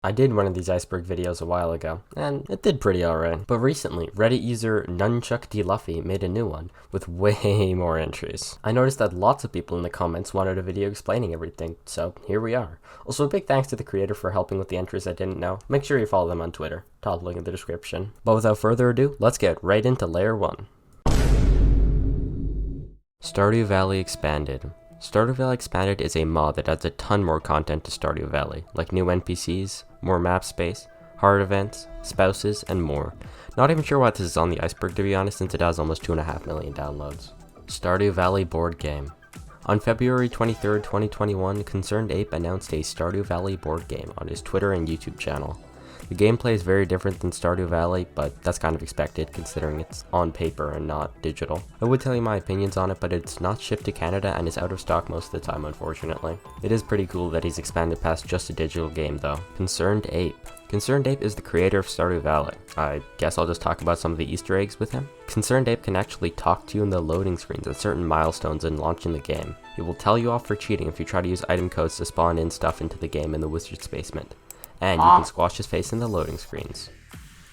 I did one of these Iceberg videos a while ago, and it did pretty alright. But recently, Reddit user NunchuckDLuffy made a new one, with way more entries. I noticed that lots of people in the comments wanted a video explaining everything, so here we are. Also, a big thanks to the creator for helping with the entries I didn't know. Make sure you follow them on Twitter, top link in the description. But without further ado, let's get right into Layer 1. Stardew Valley Expanded. Stardew Valley Expanded is a mod that adds a ton more content to Stardew Valley, like new NPCs, more map space, hard events, spouses, and more. Not even sure why this is on the Iceberg to be honest, since it has almost 2.5 million downloads. Stardew Valley board game. On February 23rd, 2021, Concerned Ape announced a Stardew Valley board game on his Twitter and YouTube channel. The gameplay is very different than Stardew Valley, but that's kind of expected considering it's on paper and not digital. I would tell you my opinions on it, but it's not shipped to Canada and is out of stock most of the time, unfortunately. It is pretty cool that he's expanded past just a digital game though. Concerned Ape. Concerned Ape is the creator of Stardew Valley. I guess I'll just talk about some of the Easter eggs with him. Concerned Ape can actually talk to you in the loading screens at certain milestones in launching the game. He will tell you off for cheating if you try to use item codes to spawn in stuff into the game in the wizard's basement. And you can squash his face in the loading screens.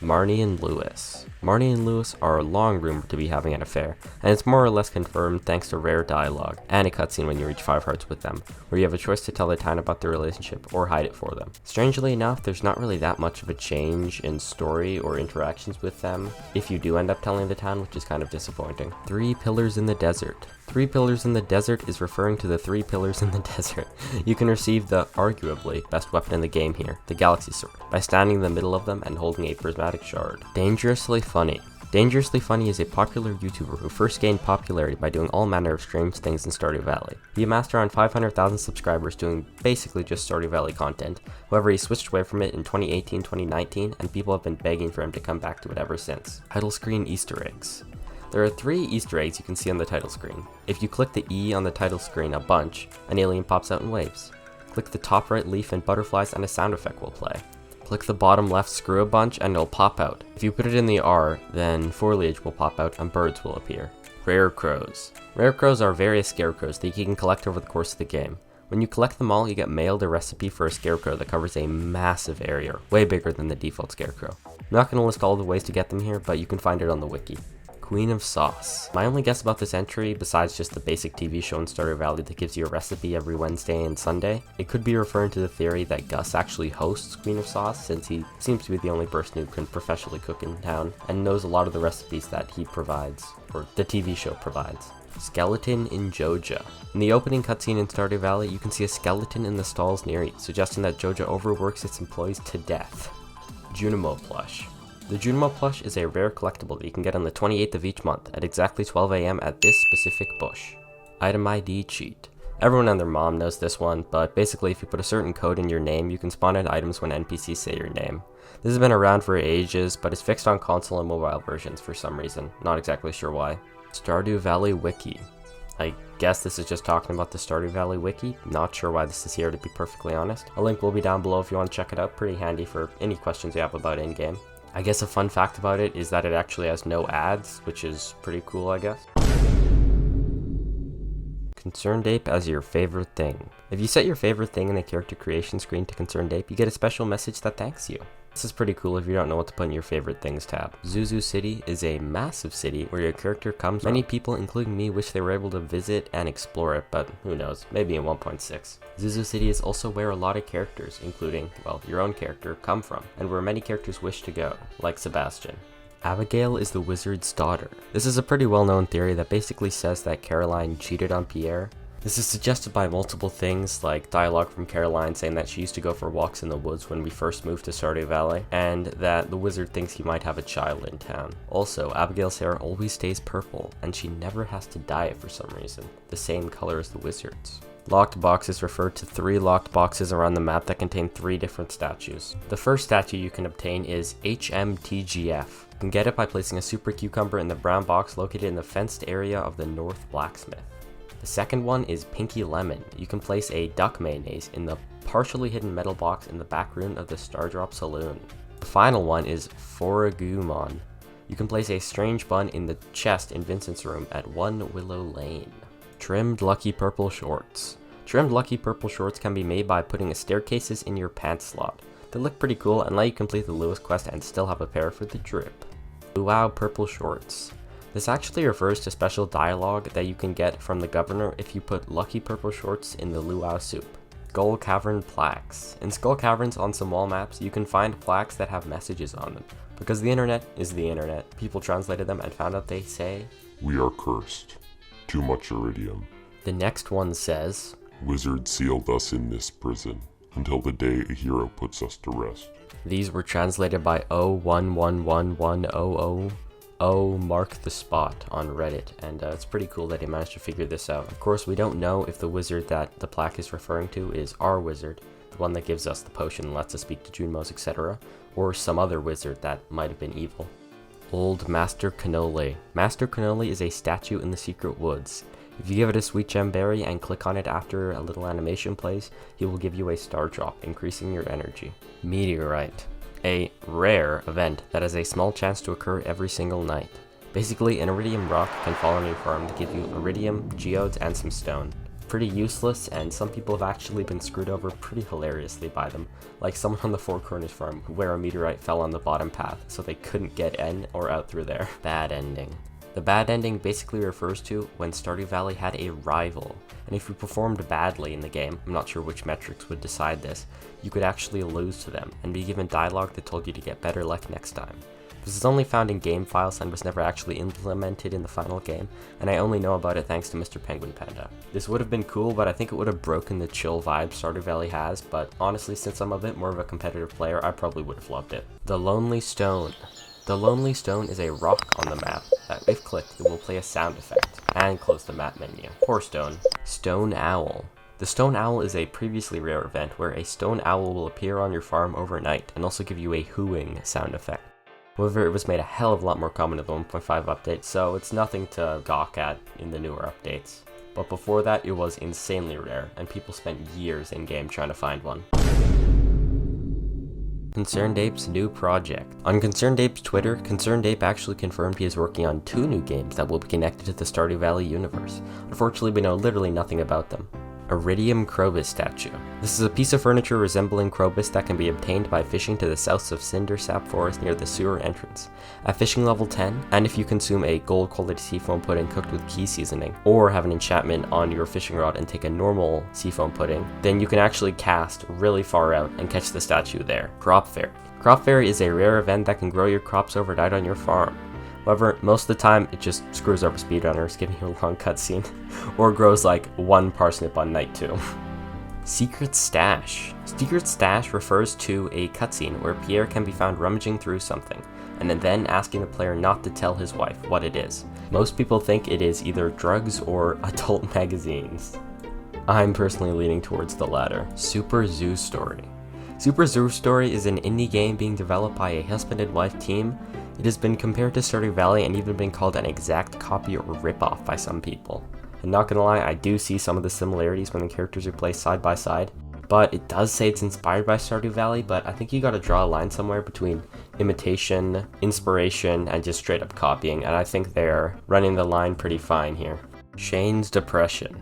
Marnie and Lewis. Marnie and Lewis are long rumored to be having an affair, and it's more or less confirmed thanks to rare dialogue, and a cutscene when you reach 5 hearts with them, where you have a choice to tell the town about their relationship or hide it for them. Strangely enough, there's not really that much of a change in story or interactions with them if you do end up telling the town, which is kind of disappointing. 3 Pillars in the Desert. 3 Pillars in the Desert is referring to the 3 pillars in the desert. You can receive the arguably best weapon in the game here, the Galaxy Sword, by standing in the middle of them and holding a prismatic shard. Dangerously Funny. Dangerously Funny is a popular YouTuber who first gained popularity by doing all manner of strange things in Stardew Valley. He amassed around 500,000 subscribers doing basically just Stardew Valley content. However, he switched away from it in 2018-2019, and people have been begging for him to come back to it ever since. Title screen Easter eggs. There are 3 Easter eggs you can see on the title screen. If you click the E on the title screen a bunch, an alien pops out in waves. Click the top right leaf and butterflies and a sound effect will play. Click the bottom left screw a bunch and it'll pop out. If you put it in the R, then foliage will pop out and birds will appear. Rare crows. Rare crows are various scarecrows that you can collect over the course of the game. When you collect them all, you get mailed a recipe for a scarecrow that covers a massive area, way bigger than the default scarecrow. I'm not going to list all the ways to get them here, but you can find it on the wiki. Queen of Sauce. My only guess about this entry, besides just the basic TV show in Stardew Valley that gives you a recipe every Wednesday and Sunday, it could be referring to the theory that Gus actually hosts Queen of Sauce, since he seems to be the only person who can professionally cook in town, and knows a lot of the recipes that he provides, or the TV show provides. Skeleton in Joja. In the opening cutscene in Stardew Valley, you can see a skeleton in the stalls near you, suggesting that Joja overworks its employees to death. Junimo plush. The Junimo plush is a rare collectible that you can get on the 28th of each month at exactly 12 AM at this specific bush. Item ID cheat. Everyone and their mom knows this one, but basically if you put a certain code in your name, you can spawn in items when NPCs say your name. This has been around for ages, but it's fixed on console and mobile versions for some reason. Not exactly sure why. Stardew Valley Wiki. I guess this is just talking about the Stardew Valley Wiki. Not sure why this is here, to be perfectly honest. A link will be down below if you want to check it out. Pretty handy for any questions you have about in-game. I guess a fun fact about it is that it actually has no ads, which is pretty cool, I guess. Concerned Ape as your favorite thing. If you set your favorite thing in the character creation screen to Concerned Ape, you get a special message that thanks you. This is pretty cool if you don't know what to put in your favorite things tab. Zuzu City is a massive city where your character comes from. Many people, including me, wish they were able to visit and explore it, but who knows, maybe in 1.6. Zuzu City is also where a lot of characters, including, well, your own character, come from, and where many characters wish to go, like Sebastian. Abigail is the wizard's daughter. This is a pretty well-known theory that basically says that Caroline cheated on Pierre. This is suggested by multiple things, like dialogue from Caroline saying that she used to go for walks in the woods when we first moved to Stardew Valley, and that the wizard thinks he might have a child in town. Also, Abigail's hair always stays purple, and she never has to dye it for some reason, the same color as the wizard's. Locked boxes refer to 3 locked boxes around the map that contain 3 different statues. The first statue you can obtain is HMTGF. You can get it by placing a super cucumber in the brown box located in the fenced area of the North Blacksmith. The second one is Pinky Lemon. You can place a duck mayonnaise in the partially hidden metal box in the back room of the Stardrop Saloon. The final one is Foragumon. You can place a strange bun in the chest in Vincent's room at 1 Willow Lane. Trimmed Lucky Purple Shorts. Trimmed Lucky Purple Shorts can be made by putting staircases in your pants slot. They look pretty cool and let you complete the Lewis quest and still have a pair for the drip. Luau purple shorts. This actually refers to special dialogue that you can get from the governor if you put lucky purple shorts in the luau soup. Skull Cavern plaques. In Skull Caverns on some wall maps, you can find plaques that have messages on them. Because the internet is the internet, people translated them and found out they say, "We are cursed. Too much iridium." The next one says, "Wizard sealed us in this prison until the day a hero puts us to rest." These were translated by O111100 Mark the Spot on Reddit, and it's pretty cool that he managed to figure this out. Of course, we don't know if the wizard that the plaque is referring to is our wizard, the one that gives us the potion and lets us speak to Junimos, etc., or some other wizard that might have been evil. Old Master Cannoli. Master Cannoli is a statue in the Secret Woods. If you give it a sweet gem berry and click on it after a little animation plays, he will give you a star drop, increasing your energy. Meteorite. A rare event that has a small chance to occur every single night. Basically, an iridium rock can fall on your farm to give you iridium, geodes, and some stone. Pretty useless, and some people have actually been screwed over pretty hilariously by them, like someone on the Four Corners farm where a meteorite fell on the bottom path, so they couldn't get in or out through there. Bad ending. The bad ending basically refers to when Stardew Valley had a rival, and if you performed badly in the game, I'm not sure which metrics would decide this, you could actually lose to them, and be given dialogue that told you to get better luck next time. This is only found in game files and was never actually implemented in the final game, and I only know about it thanks to Mr. PenguinPanda. This would have been cool, but I think it would have broken the chill vibe Stardew Valley has, but honestly, since I'm a bit more of a competitive player, I probably would have loved it. The Lonely Stone. The Lonely Stone is a rock on the map that, if clicked, it will play a sound effect, and close the map menu. Poor stone. Stone Owl. The Stone Owl is a previously rare event where a stone owl will appear on your farm overnight and also give you a hooing sound effect. However, it was made a hell of a lot more common in the 1.5 update, so it's nothing to gawk at in the newer updates. But before that, it was insanely rare, and people spent years in-game trying to find one. Concerned Ape's new project. On Concerned Ape's Twitter, Concerned Ape actually confirmed he is working on 2 new games that will be connected to the Stardew Valley universe. Unfortunately, we know literally nothing about them. Iridium Krobus statue. This is a piece of furniture resembling Krobus that can be obtained by fishing to the south of Cindersap Forest near the sewer entrance. At fishing level 10, and if you consume a gold quality seafoam pudding cooked with key seasoning, or have an enchantment on your fishing rod and take a normal seafoam pudding, then you can actually cast really far out and catch the statue there. Crop Fair. Crop Fair is a rare event that can grow your crops overnight on your farm. However, most of the time, it just screws over speedrunners, giving you a long cutscene, or grows like 1 parsnip on night 2. Secret Stash. Secret Stash refers to a cutscene where Pierre can be found rummaging through something, and then asking the player not to tell his wife what it is. Most people think it is either drugs or adult magazines. I'm personally leaning towards the latter. Super Zoo Story. Super Zoo Story is an indie game being developed by a husband and wife team. It has been compared to Stardew Valley and even been called an exact copy or ripoff by some people. And not gonna lie, I do see some of the similarities when the characters are placed side by side, but it does say it's inspired by Stardew Valley, but I think you gotta draw a line somewhere between imitation, inspiration, and just straight up copying, and I think they're running the line pretty fine here. Shane's depression.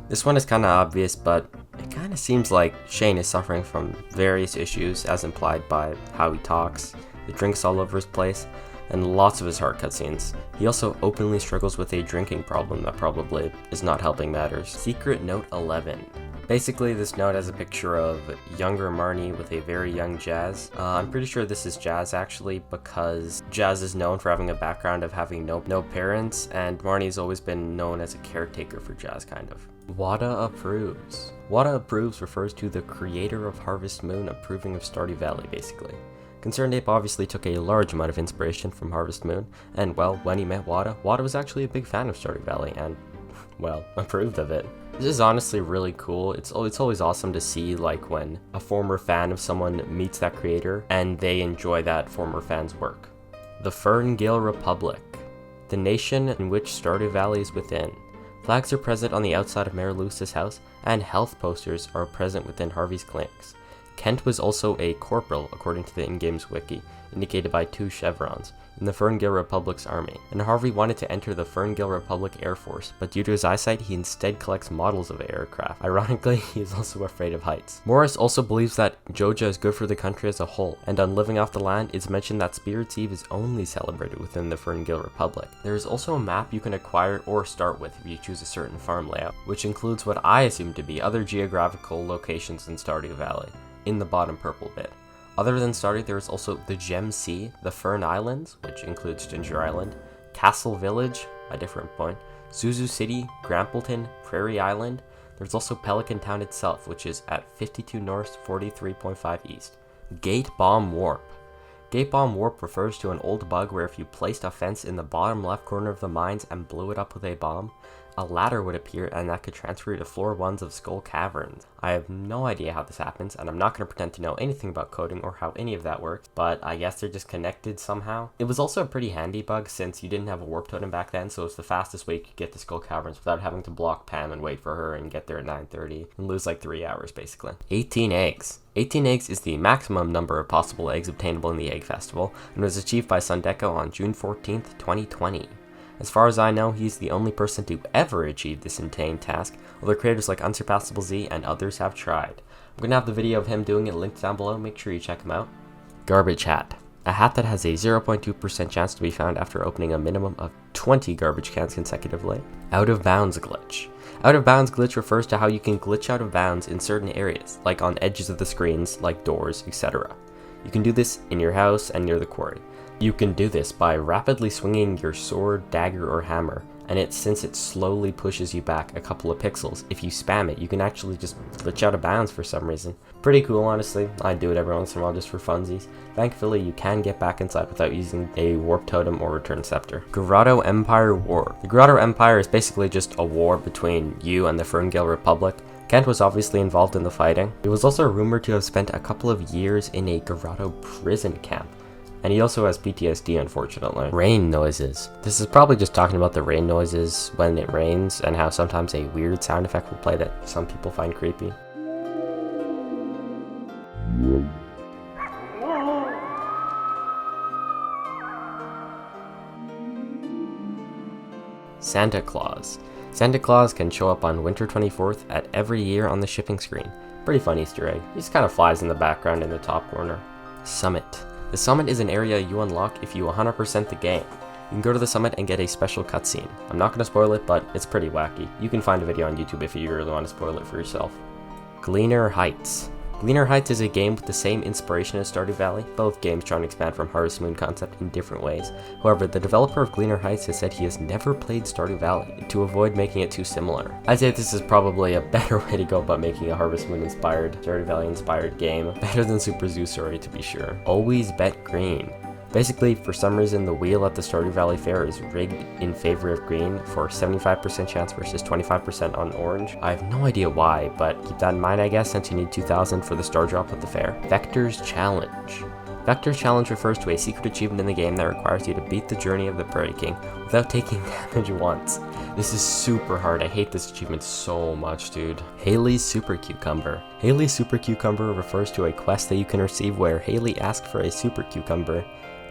This one is kinda obvious, but it kinda seems like Shane is suffering from various issues as implied by how he talks, the drinks all over his place, and lots of his heart cutscenes. He also openly struggles with a drinking problem that probably is not helping matters. Secret Note 11. Basically, this note has a picture of younger Marnie with a very young Jazz. I'm pretty sure this is Jazz actually, because Jazz is known for having a background of having no parents, and Marnie's always been known as a caretaker for Jazz, kind of. Wada Approves. Wada Approves refers to the creator of Harvest Moon approving of Stardew Valley, basically. Concerned Ape obviously took a large amount of inspiration from Harvest Moon, and well, when he met Wada was actually a big fan of Stardew Valley, and, well, approved of it. This is honestly really cool. It's always awesome to see, like, when a former fan of someone meets that creator, and they enjoy that former fan's work. The Ferngale Republic. The nation in which Stardew Valley is within. Flags are present on the outside of Mayor Lewis's house, and health posters are present within Harvey's clinics. Kent was also a corporal, according to the in-game's wiki, indicated by 2 chevrons, in the Ferngil Republic's army, and Harvey wanted to enter the Ferngil Republic Air Force, but due to his eyesight, he instead collects models of aircraft. Ironically, he is also afraid of heights. Morris also believes that Joja is good for the country as a whole, and on living off the land, it's mentioned that Spirit's Eve is only celebrated within the Ferngil Republic. There is also a map you can acquire or start with if you choose a certain farm layout, which includes what I assume to be other geographical locations in Stardew Valley, in the bottom purple bit. Other than Stardew, there is also the Gem Sea, the Fern Islands, which includes Ginger Island, Castle Village, a different point, Zuzu City, Grampleton, Prairie Island. There's also Pelican Town itself, which is at 52 north, 43.5 east. Gate Bomb Warp. Gate Bomb Warp refers to an old bug where if you placed a fence in the bottom left corner of the mines and blew it up with a bomb, a ladder would appear and that could transfer you to floor 1s of Skull Caverns. I have no idea how this happens, and I'm not going to pretend to know anything about coding or how any of that works, but I guess they're just connected somehow. It was also a pretty handy bug since you didn't have a warp totem back then, so it's the fastest way you could get to Skull Caverns without having to block Pam and wait for her and get there at 9:30 and lose like 3 hours basically. 18 eggs. 18 eggs is the maximum number of possible eggs obtainable in the Egg Festival, and was achieved by Sundeko on June 14th, 2020. As far as I know, he's the only person to ever achieve this insane task, although creators like Unsurpassable Z and others have tried. I'm going to have the video of him doing it linked down below, make sure you check him out. Garbage Hat. A hat that has a 0.2% chance to be found after opening a minimum of 20 garbage cans consecutively. Out of Bounds Glitch. Out of Bounds Glitch refers to how you can glitch out of bounds in certain areas, like on edges of the screens, like doors, etc. You can do this in your house and near the quarry. You can do this by rapidly swinging your sword, dagger, or hammer, and since it slowly pushes you back a couple of pixels, if you spam it, you can actually just glitch out of bounds for some reason. Pretty cool, honestly. I do it every once in a while just for funsies. Thankfully, you can get back inside without using a warp totem or return scepter. Grotto Empire War. The Grotto Empire is basically just a war between you and the Ferngil Republic. Kent was obviously involved in the fighting. He was also rumored to have spent a couple of years in a Grotto prison camp. And he also has PTSD, unfortunately. Rain noises. This is probably just talking about the rain noises when it rains and how sometimes a weird sound effect will play that some people find creepy. Santa Claus. Santa Claus can show up on Winter 24th at every year on the shipping screen. Pretty fun Easter egg. He just kind of flies in the background in the top corner. Summit. The summit is an area you unlock if you 100% the game. You can go to the summit and get a special cutscene. I'm not going to spoil it, but it's pretty wacky. You can find a video on YouTube if you really want to spoil it for yourself. Gleaner Heights. Gleaner Heights is a game with the same inspiration as Stardew Valley, both games trying to expand from Harvest Moon concept in different ways. However, the developer of Gleaner Heights has said he has never played Stardew Valley to avoid making it too similar. I'd say this is probably a better way to go about making a Harvest Moon inspired, Stardew Valley inspired game, better than Super Zoo Story to be sure. Always bet green. Basically, for some reason, the wheel at the Stardew Valley Fair is rigged in favor of green for 75% chance versus 25% on orange. I have no idea why, but keep that in mind, I guess, since you need 2,000 for the star drop at the fair. Vector's Challenge. Vector's Challenge refers to a secret achievement in the game that requires you to beat the journey of the Prairie King without taking damage once. This is super hard. I hate this achievement so much, dude. Haley's Super Cucumber. Haley's Super Cucumber refers to a quest that you can receive where Haley asks for a super cucumber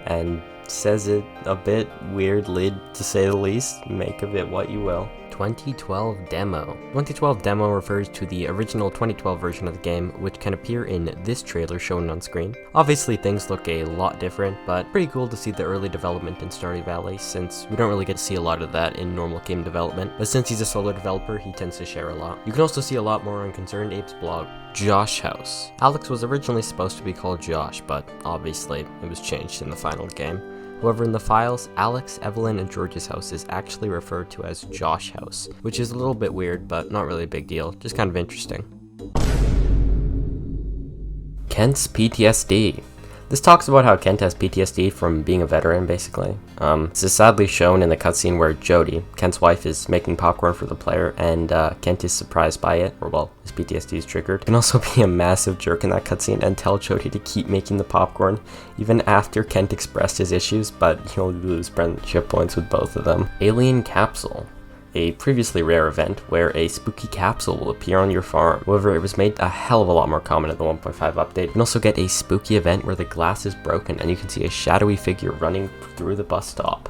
and says it a bit weirdly, to say the least. Make of it what you will. 2012 Demo. 2012 Demo refers to the original 2012 version of the game, which can appear in this trailer shown on screen. Obviously things look a lot different, but pretty cool to see the early development in Stardew Valley, since we don't really get to see a lot of that in normal game development, but since he's a solo developer, he tends to share a lot. You can also see a lot more on Concerned Ape's blog. Josh House. Alex was originally supposed to be called Josh, but obviously it was changed in the final game. However, in the files, Alex, Evelyn, and George's house is actually referred to as Josh House, which is a little bit weird, but not really a big deal, just kind of interesting. Kent's PTSD. This talks about how Kent has PTSD from being a veteran, basically. This is sadly shown in the cutscene where Jody, Kent's wife, is making popcorn for the player, and Kent is surprised by it, or well, his PTSD is triggered. He can also be a massive jerk in that cutscene and tell Jody to keep making the popcorn, even after Kent expressed his issues, but he'll lose friendship points with both of them. Alien Capsule. a previously rare event where a spooky capsule will appear on your farm. However, it was made a hell of a lot more common in the 1.5 update. You can also get a spooky event where the glass is broken and you can see a shadowy figure running through the bus stop.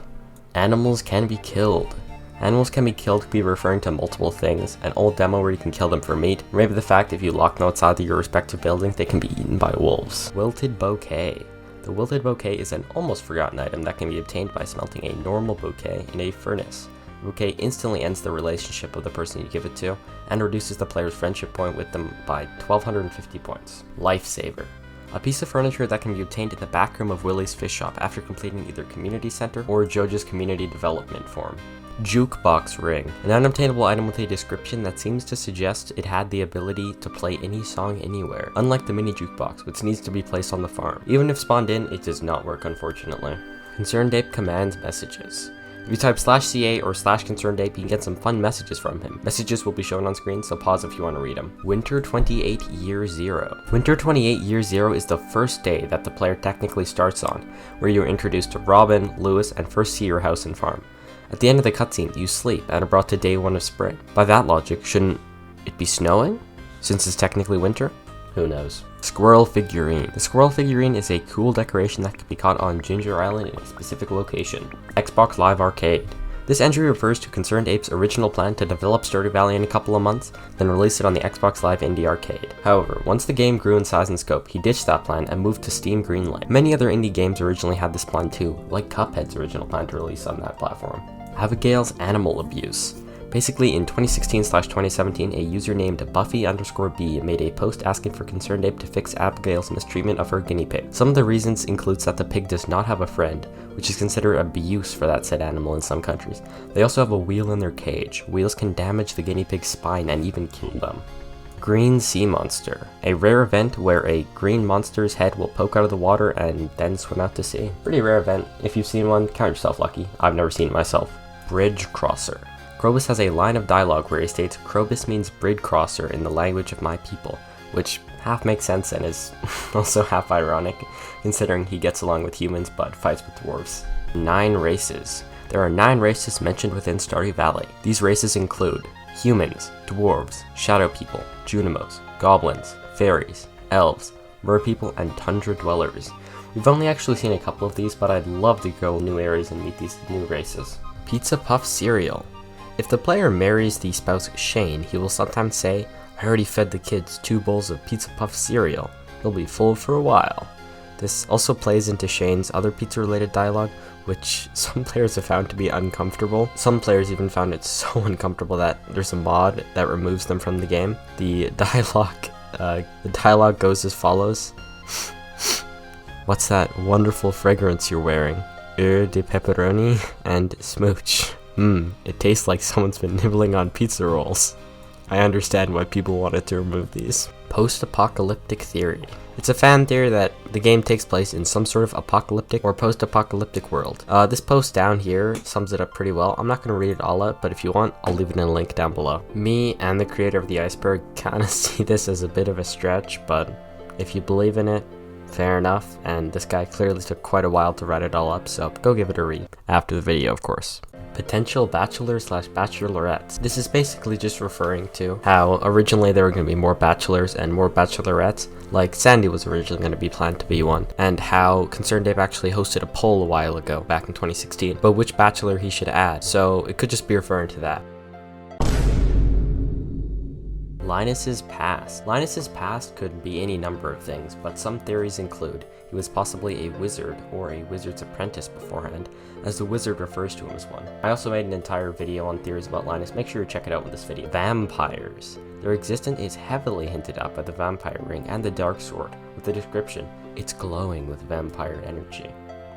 Animals can be killed. Animals can be killed could be referring to multiple things, an old demo where you can kill them for meat, or maybe the fact if you lock them outside of your respective buildings they can be eaten by wolves. Wilted Bouquet. The wilted bouquet is an almost forgotten item that can be obtained by smelting a normal bouquet in a furnace. The bouquet instantly ends the relationship of the person you give it to, and reduces the player's friendship point with them by 1250 points. Lifesaver. A piece of furniture that can be obtained in the back room of Willie's Fish Shop after completing either Community Center or Jojo's Community Development Form. Jukebox Ring. An unobtainable item with a description that seems to suggest it had the ability to play any song anywhere, unlike the mini jukebox, which needs to be placed on the farm. Even if spawned in, it does not work, unfortunately. Concerned Ape commands messages. If you type /CA or /concerned ape, you can get some fun messages from him. Messages will be shown on screen, so pause if you want to read them. Winter 28 Year 0. Winter 28 Year 0 is the first day that the player technically starts on, where you are introduced to Robin, Lewis, and first see your house and farm. At the end of the cutscene, you sleep and are brought to day 1 of spring. By that logic, shouldn't it be snowing, since it's technically winter? Who knows. Squirrel Figurine. The Squirrel Figurine is a cool decoration that can be caught on Ginger Island in a specific location. Xbox Live Arcade. This entry refers to Concerned Ape's original plan to develop Stardew Valley in a couple of months, then release it on the Xbox Live Indie Arcade. However, once the game grew in size and scope, he ditched that plan and moved to Steam Greenlight. Many other indie games originally had this plan too, like Cuphead's original plan to release on that platform. Abigail's Animal Abuse. Basically, in 2016/2017, a user named Buffy_B made a post asking for Concerned Ape to fix Abigail's mistreatment of her guinea pig. Some of the reasons includes that the pig does not have a friend, which is considered abuse for that said animal in some countries. They also have a wheel in their cage. Wheels can damage the guinea pig's spine and even kill them. Green Sea Monster. A rare event where a green monster's head will poke out of the water and then swim out to sea. Pretty rare event. If you've seen one, count yourself lucky. I've never seen it myself. Bridge Crosser. Krobus has a line of dialogue where he states, "Krobus means bridge crosser in the language of my people," which half makes sense and is also half ironic, considering he gets along with humans but fights with dwarves. 9 races. There are 9 races mentioned within Stardew Valley. These races include humans, dwarves, shadow people, junimos, goblins, fairies, elves, merpeople, and tundra dwellers. We've only actually seen a couple of these, but I'd love to go new areas and meet these new races. Pizza Puff Cereal. If the player marries the spouse Shane, he will sometimes say, "I already fed the kids 2 bowls of Pizza Puff cereal. They'll be full for a while." This also plays into Shane's other pizza-related dialogue, which some players have found to be uncomfortable. Some players even found it so uncomfortable that there's a mod that removes them from the game. The dialogue goes as follows. "What's that wonderful fragrance you're wearing? De pepperoni and smooch. It tastes like someone's been nibbling on pizza rolls." I understand why people wanted to remove these. Post-apocalyptic theory. It's a fan theory that the game takes place in some sort of apocalyptic or post-apocalyptic world. This post down here sums it up pretty well. I'm not going to read it all out, but if you want, I'll leave it in a link down below. Me and the creator of the Iceberg kind of see this as a bit of a stretch, but if you believe in it, fair enough, and this guy clearly took quite a while to write it all up, so go give it a read. After the video, of course. Potential bachelor/bachelorettes. This is basically just referring to how originally there were going to be more bachelors and more bachelorettes, like Sandy was originally going to be planned to be one, and how Concerned Ape actually hosted a poll a while ago, back in 2016, about which bachelor he should add, so it could just be referring to that. Linus's past. Linus's past could be any number of things, but some theories include he was possibly a wizard or a wizard's apprentice beforehand, as the wizard refers to him as one. I also made an entire video on theories about Linus, make sure you check it out in this video. Vampires. Their existence is heavily hinted at by the vampire ring and the dark sword, with the description, "It's glowing with vampire energy."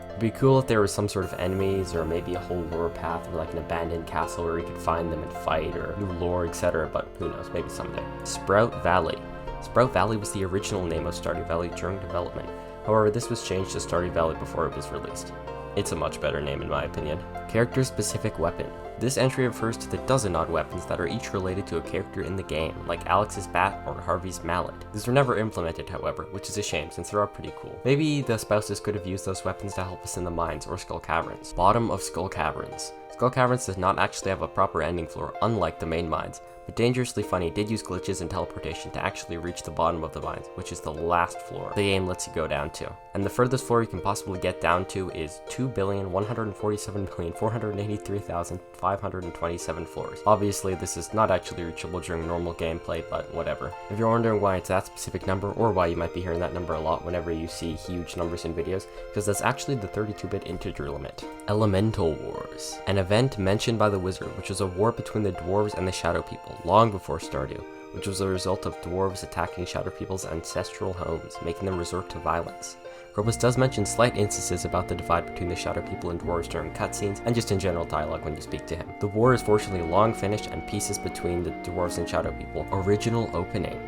It'd be cool if there was some sort of enemies, or maybe a whole lore path, or like an abandoned castle where you could find them and fight, or new lore, etc. But who knows, maybe someday. Sprout Valley. Sprout Valley was the original name of Stardew Valley during development. However, this was changed to Stardew Valley before it was released. It's a much better name in my opinion. Character-specific weapon. This entry refers to the dozen odd weapons that are each related to a character in the game, like Alex's bat or Harvey's mallet. These were never implemented, however, which is a shame since they're all pretty cool. Maybe the spouses could have used those weapons to help us in the mines or skull caverns. Bottom of skull caverns. Skull Caverns does not actually have a proper ending floor, unlike the main mines, but Dangerously Funny did use glitches and teleportation to actually reach the bottom of the mines, which is the last floor the game lets you go down to. And the furthest floor you can possibly get down to is 2,147,483,527 floors. Obviously, this is not actually reachable during normal gameplay, but whatever. If you're wondering why it's that specific number, or why you might be hearing that number a lot whenever you see huge numbers in videos, because that's actually the 32-bit integer limit. Elemental Wars. An event mentioned by the wizard, which was a war between the dwarves and the shadow people, long before Stardew, which was a result of dwarves attacking shadow people's ancestral homes, making them resort to violence. Grobus does mention slight instances about the divide between the shadow people and dwarves during cutscenes, and just in general dialogue when you speak to him. The war is fortunately long finished, and pieces between the dwarves and shadow people. Original opening.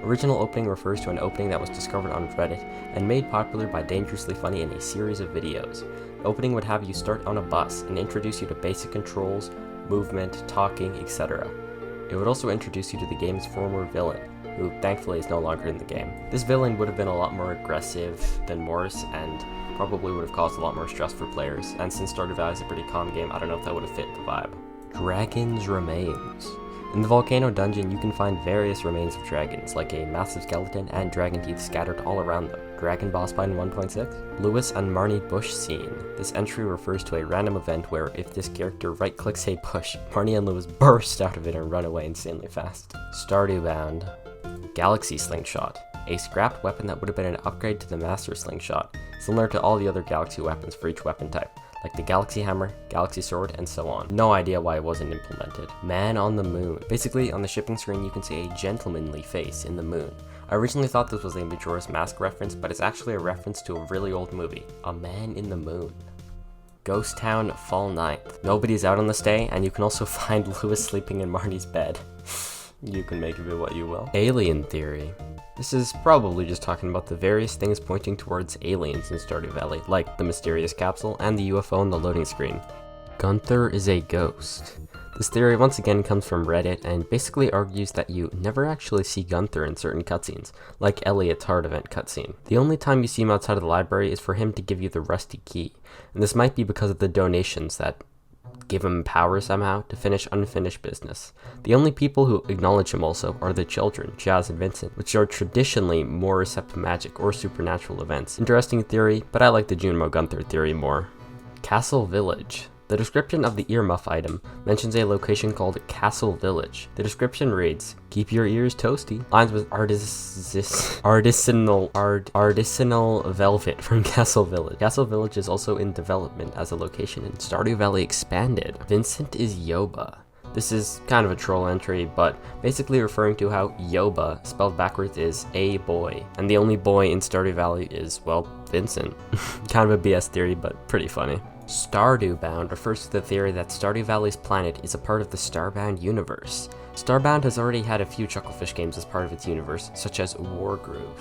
Original opening refers to an opening that was discovered on Reddit and made popular by Dangerously Funny in a series of videos. The opening would have you start on a bus and introduce you to basic controls, movement, talking, etc. It would also introduce you to the game's former villain, who thankfully is no longer in the game. This villain would have been a lot more aggressive than Morris and probably would have caused a lot more stress for players, and since Stardew Valley is a pretty calm game, I don't know if that would have fit the vibe. Dragon's Remains. In the Volcano Dungeon, you can find various remains of dragons, like a massive skeleton and dragon teeth scattered all around them. Dragon boss fight in 1.6? Lewis and Marnie bush scene. This entry refers to a random event where if this character right-clicks a bush, Marnie and Lewis burst out of it and run away insanely fast. Stardew Bound. Galaxy Slingshot. A scrapped weapon that would have been an upgrade to the Master Slingshot, similar to all the other Galaxy weapons for each weapon type, like the Galaxy Hammer, Galaxy Sword, and so on. No idea why it wasn't implemented. Man on the Moon. Basically, on the shipping screen you can see a gentlemanly face in the moon. I originally thought this was a Majora's Mask reference, but it's actually a reference to a really old movie, A Man in the Moon. Ghost Town Fall 9th. Nobody's out on this day, and you can also find Lewis sleeping in Marnie's bed. You can make of it what you will. Alien Theory. This is probably just talking about the various things pointing towards aliens in Stardew Valley, like the mysterious capsule and the UFO on the loading screen. Gunther is a ghost. This theory once again comes from Reddit and basically argues that you never actually see Gunther in certain cutscenes, like Elliot's Heart Event cutscene. The only time you see him outside of the library is for him to give you the rusty key, and this might be because of the donations that give him power somehow to finish unfinished business. The only people who acknowledge him also are the children, Jazz and Vincent, which are traditionally more receptive to magic or supernatural events. Interesting theory, but I like the Junimo Gunther theory more. Castle Village. The description of the earmuff item mentions a location called Castle Village. The description reads, "Keep your ears toasty." Lines with artisanal velvet from Castle Village. Castle Village is also in development as a location in Stardew Valley Expanded. Vincent is Yoba. This is kind of a troll entry, but basically referring to how Yoba, spelled backwards, is a boy. And the only boy in Stardew Valley is, well, Vincent. Kind of a BS theory, but pretty funny. Stardew Bound refers to the theory that Stardew Valley's planet is a part of the Starbound universe. Starbound has already had a few Chucklefish games as part of its universe, such as Wargroove.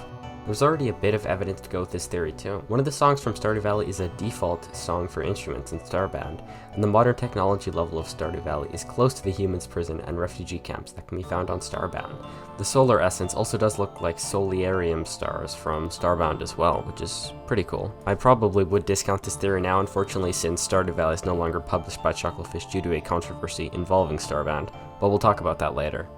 There's already a bit of evidence to go with this theory too. One of the songs from Stardew Valley is a default song for instruments in Starbound, and the modern technology level of Stardew Valley is close to the humans' prison and refugee camps that can be found on Starbound. The solar essence also does look like solarium stars from Starbound as well, which is pretty cool. I probably would discount this theory now, unfortunately, since Stardew Valley is no longer published by Chucklefish due to a controversy involving Starbound, but we'll talk about that later.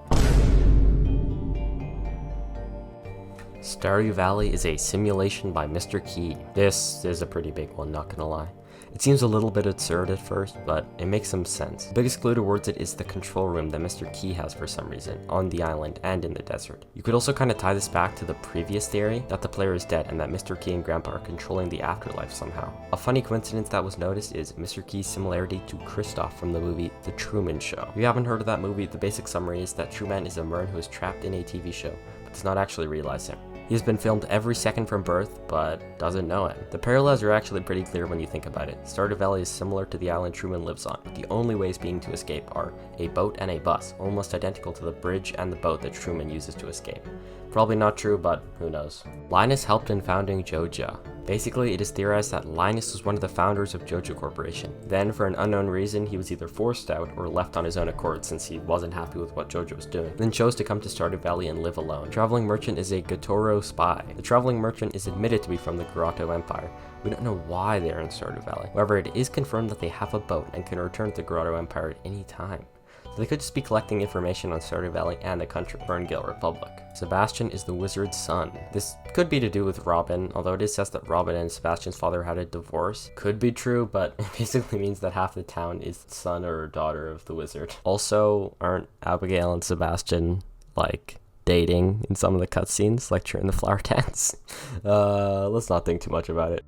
Stardew Valley is a simulation by Mr. Key. This is a pretty big one, not gonna lie. It seems a little bit absurd at first, but it makes some sense. The biggest clue towards it is the control room that Mr. Key has for some reason, on the island and in the desert. You could also kind of tie this back to the previous theory, that the player is dead and that Mr. Key and Grandpa are controlling the afterlife somehow. A funny coincidence that was noticed is Mr. Key's similarity to Kristoff from the movie The Truman Show. If you haven't heard of that movie, the basic summary is that Truman is a Mern who is trapped in a TV show, but does not actually realize him. He has been filmed every second from birth, but doesn't know it. The parallels are actually pretty clear when you think about it. Stardew Valley is similar to the island Truman lives on, but the only ways being to escape are a boat and a bus, almost identical to the bridge and the boat that Truman uses to escape. Probably not true, but who knows. Linus helped in founding Joja. Basically, it is theorized that Linus was one of the founders of Joja Corporation. Then, for an unknown reason, he was either forced out or left on his own accord since he wasn't happy with what Joja was doing, then chose to come to Stardew Valley and live alone. Traveling Merchant is a Gotoro spy. The Traveling Merchant is admitted to be from the Grotto Empire. We don't know why they are in Stardew Valley. However, it is confirmed that they have a boat and can return to the Grotto Empire at any time. So they could just be collecting information on Stardew Valley and the country, Ferngale Republic. Sebastian is the wizard's son. This could be to do with Robin, although it is says that Robin and Sebastian's father had a divorce. Could be true, but it basically means that half the town is son or daughter of the wizard. Also, aren't Abigail and Sebastian, like, dating in some of the cutscenes, like during the flower dance? Let's not think too much about it.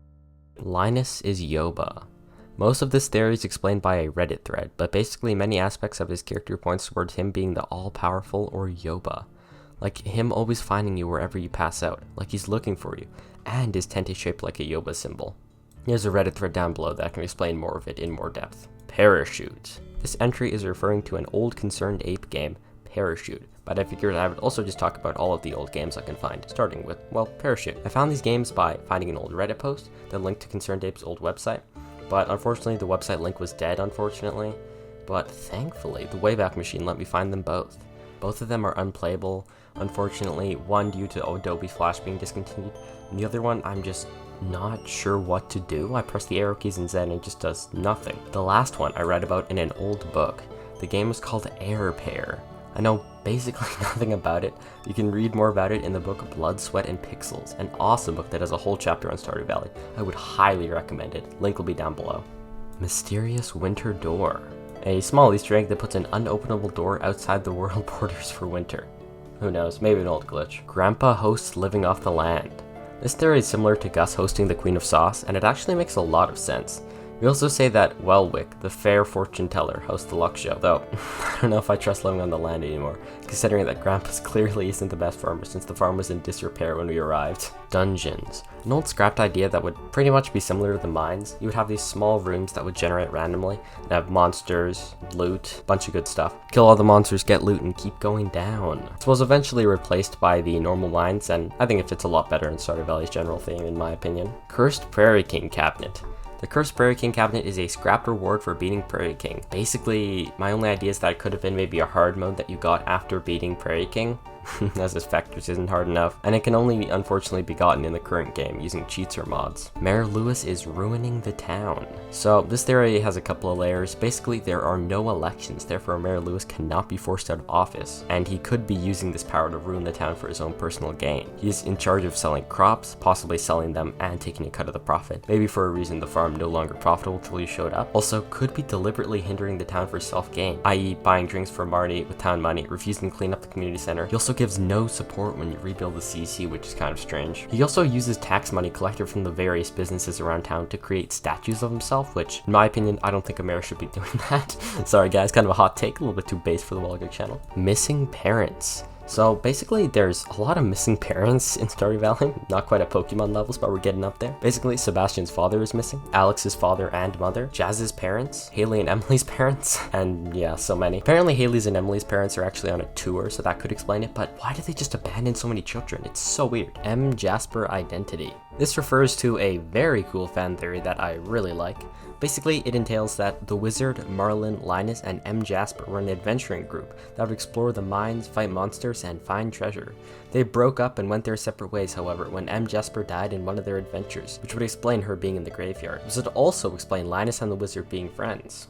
Linus is Yoba. Most of this theory is explained by a Reddit thread, but basically many aspects of his character points towards him being the all-powerful or Yoba. Like him always finding you wherever you pass out, like he's looking for you, and his tent is shaped like a Yoba symbol. There's a Reddit thread down below that can explain more of it in more depth. Parachute. This entry is referring to an old Concerned Ape game, Parachute, but I figured I would also just talk about all of the old games I can find, starting with, well, Parachute. I found these games by finding an old Reddit post that linked to Concerned Ape's old website. But unfortunately, the website link was dead, unfortunately. But thankfully, the Wayback Machine let me find them both. Both of them are unplayable, unfortunately, one due to Adobe Flash being discontinued, and the other one, I'm just not sure what to do. I press the arrow keys and Z and it just does nothing. The last one I read about in an old book. The game was called Air Pair. I know basically nothing about it. You can read more about it in the book Blood, Sweat, and Pixels, an awesome book that has a whole chapter on Stardew Valley. I would highly recommend it. Link will be down below. Mysterious Winter Door. A small Easter egg that puts an unopenable door outside the world borders for winter. Who knows, maybe an old glitch. Grandpa hosts living off the land. This theory is similar to Gus hosting the Queen of Sauce, and it actually makes a lot of sense. We also say that Welwick, the fair fortune teller, hosts the luck show, though I don't know if I trust living on the land anymore, considering that Grandpa's clearly isn't the best farmer since the farm was in disrepair when we arrived. Dungeons. An old scrapped idea that would pretty much be similar to the mines. You would have these small rooms that would generate randomly, and have monsters, loot, bunch of good stuff. Kill all the monsters, get loot, and keep going down. This was eventually replaced by the normal mines, and I think it fits a lot better in Stardew Valley's general theme in my opinion. Cursed Prairie King Cabinet. The Cursed Prairie King cabinet is a scrapped reward for beating Prairie King. Basically, my only idea is that it could have been maybe a hard mode that you got after beating Prairie King, as his factors isn't hard enough, and it can only unfortunately be gotten in the current game using cheats or mods. Mayor Lewis is ruining the town. So this theory has a couple of layers. Basically, there are no elections, therefore Mayor Lewis cannot be forced out of office, and he could be using this power to ruin the town for his own personal gain. He's in charge of selling crops, possibly selling them and taking a cut of the profit, maybe for a reason the farm no longer profitable till he showed up. Also, could be deliberately hindering the town for self-gain, i.e. buying drinks for Marty with town money, refusing to clean up the community center. He also gives no support when you rebuild the CC, which is kind of strange. He also uses tax money collected from the various businesses around town to create statues of himself, which, in my opinion, I don't think a mayor should be doing that. Sorry guys, kind of a hot take, a little bit too base for the Waligug channel. Missing parents. So basically, there's a lot of missing parents in Stardew Valley. Not quite at Pokemon levels, but we're getting up there. Basically, Sebastian's father is missing, Alex's father and mother, Jazz's parents, Haley and Emily's parents, and yeah, so many. Apparently, Haley's and Emily's parents are actually on a tour, so that could explain it, but why did they just abandon so many children? It's so weird. M. Jasper Identity. This refers to a very cool fan theory that I really like. Basically, it entails that the wizard, Marlin, Linus, and M. Jasper were an adventuring group that would explore the mines, fight monsters, and find treasure. They broke up and went their separate ways, however, when M. Jasper died in one of their adventures, which would explain her being in the graveyard. This would also explain Linus and the wizard being friends.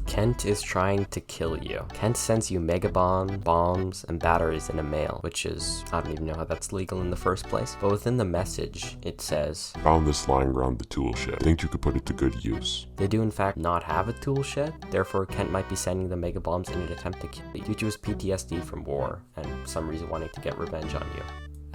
Kent is trying to kill you. Kent sends you Megabomb, bombs, and batteries in a mail, which is, I don't even know how that's legal in the first place, but within the message, it says, Found this lying around the tool shed. Think you could put it to good use. They do in fact not have a tool shed, therefore Kent might be sending the Megabombs in an attempt to kill you due to his PTSD from war, and some reason wanting to get revenge on you.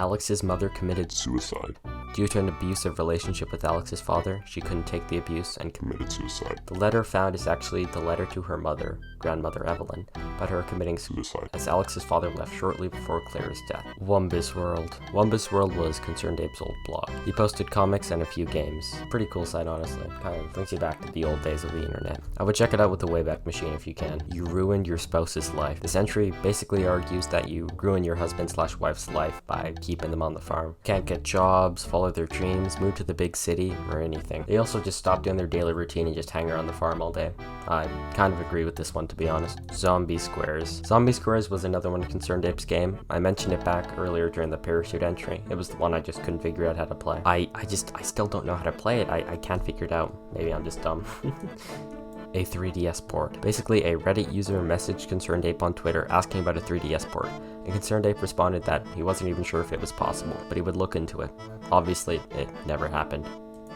Alex's mother committed Suicide. Due to an abusive relationship with Alex's father, she couldn't take the abuse and committed suicide. The letter found is actually the letter to her mother, grandmother Evelyn, about her committing suicide, as Alex's father left shortly before Claire's death. Wumbus World. Wumbus World was Concerned Ape's old blog. He posted comics and a few games. Pretty cool site, honestly. Kind of brings you back to the old days of the internet. I would check it out with the Wayback Machine if you can. You ruined your spouse's life. This entry basically argues that you ruin your husband/wife's life by keeping them on the farm. Can't get jobs, follow their dreams, move to the big city, or anything. They also just stop doing their daily routine and just hang around the farm all day. I kind of agree with this one, to be honest. Zombie Squares. Zombie Squares was another one of Concerned Ape's game. I mentioned it back earlier during the parachute entry. It was the one I just couldn't figure out how to play. I still don't know how to play it. I can't figure it out. Maybe I'm just dumb. A 3DS port. Basically, a Reddit user messaged Concerned Ape on Twitter asking about a 3DS port, and Concerned Ape responded that he wasn't even sure if it was possible, but he would look into it. Obviously, it never happened.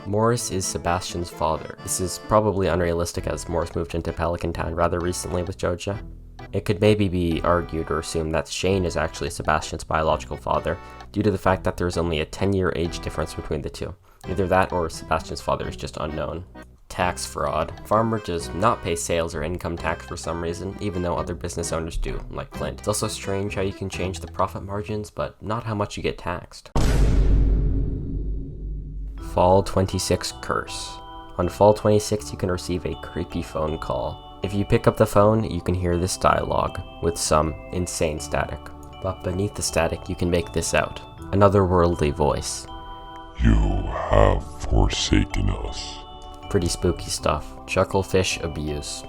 Morris is Sebastian's father. This is probably unrealistic as Morris moved into Pelican Town rather recently with Joja. It could maybe be argued or assumed that Shane is actually Sebastian's biological father, due to the fact that there is only a 10-year age difference between the two. Either that or Sebastian's father is just unknown. Tax fraud. Farmer does not pay sales or income tax for some reason, even though other business owners do, like Clint. It's also strange how you can change the profit margins, but not how much you get taxed. Fall 26 Curse. On Fall 26, you can receive a creepy phone call. If you pick up the phone, you can hear this dialogue, with some insane static. But beneath the static, you can make this out. An otherworldly voice. You have forsaken us. Pretty spooky stuff. Chucklefish abuse.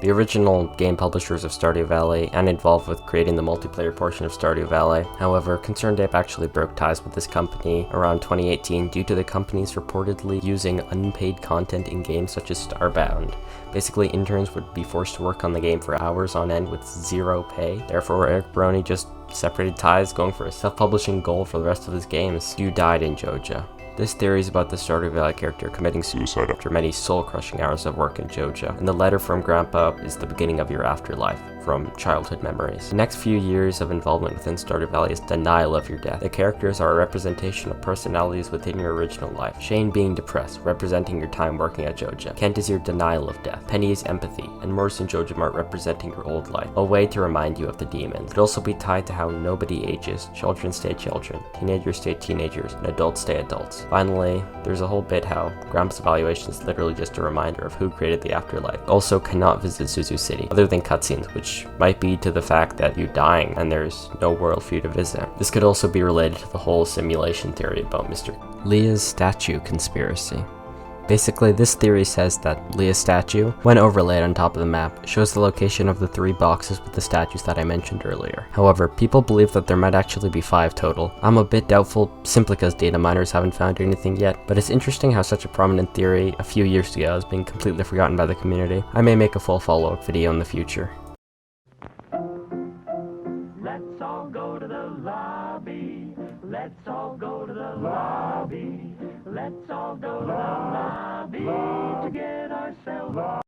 The original game publishers of Stardew Valley and involved with creating the multiplayer portion of Stardew Valley. However, Concerned Ape actually broke ties with this company around 2018 due to the companies reportedly using unpaid content in games such as Starbound. Basically, interns would be forced to work on the game for hours on end with zero pay. Therefore, Eric Baroni just separated ties, going for a self-publishing goal for the rest of his games. You died in Joja. This theory is about the Stardew Valley character committing suicide after many soul-crushing hours of work in Joja, and the letter from Grandpa is the beginning of your afterlife, from childhood memories. The next few years of involvement within Stardew Valley is denial of your death. The characters are a representation of personalities within your original life. Shane being depressed, representing your time working at Joja. Kent is your denial of death. Penny is empathy, and Morris and Joja Mart representing your old life. A way to remind you of the demons. It could also be tied to how nobody ages. Children stay children, teenagers stay teenagers, and adults stay adults. Finally, there's a whole bit how Grandpa's evaluation is literally just a reminder of who created the afterlife. Also cannot visit Suzu City, other than cutscenes, which might be to the fact that you're dying and there's no world for you to visit. This could also be related to the whole simulation theory about Mr. Leah's statue conspiracy. Basically, this theory says that Leah's statue, when overlaid on top of the map, shows the location of the 3 boxes with the statues that I mentioned earlier. However, people believe that there might actually be 5 total. I'm a bit doubtful, simply because data miners haven't found anything yet, but it's interesting how such a prominent theory a few years ago has been completely forgotten by the community. I may make a full follow-up video in the future. Let's all go to the lobby. Let's all go to the lobby. Let's all go to the lobby to get ourselves